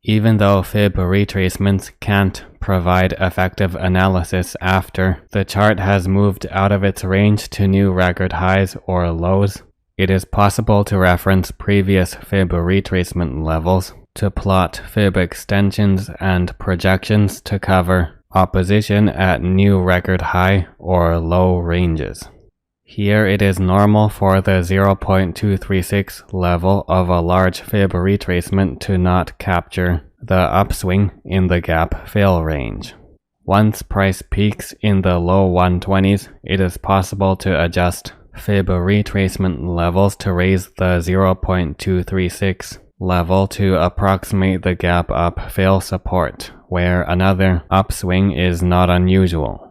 Even though fib retracements can't provide effective analysis after the chart has moved out of its range to new record highs or lows, it is possible to reference previous fib retracement levels to plot fib extensions and projections to cover opposition at new record high or low ranges. Here it is normal for the 0.236 level of a large fib retracement to not capture the upswing in the gap fill range. Once price peaks in the low 120s, it is possible to adjust fib retracement levels to raise the 0.236 level to approximate the gap up fill support, where another upswing is not unusual.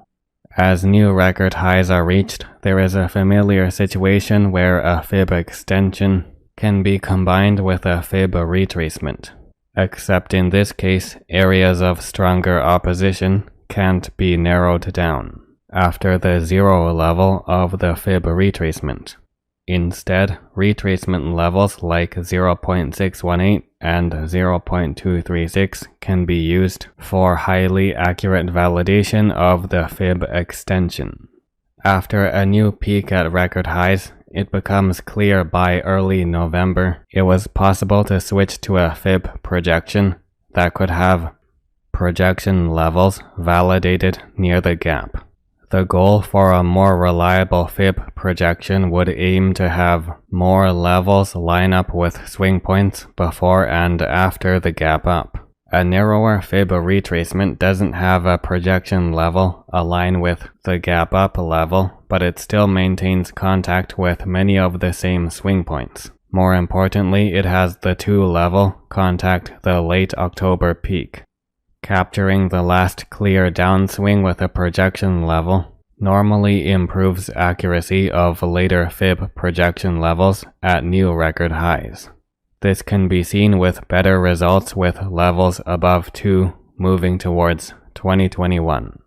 As new record highs are reached, there is a familiar situation where a fib extension can be combined with a fib retracement, except in this case, areas of stronger opposition can't be narrowed down after the zero level of the fib retracement. Instead, retracement levels like 0.618 and 0.236 can be used for highly accurate validation of the fib extension. After a new peak at record highs, it becomes clear by early November it was possible to switch to a fib projection that could have projection levels validated near the gap. The goal for a more reliable fib projection would aim to have more levels line up with swing points before and after the gap up. A narrower fib retracement doesn't have a projection level align with the gap up level, but it still maintains contact with many of the same swing points. More importantly, it has the two-level contact the late October peak. Capturing the last clear downswing with a projection level normally improves accuracy of later fib projection levels at new record highs. This can be seen with better results with levels above 2 moving towards 2021.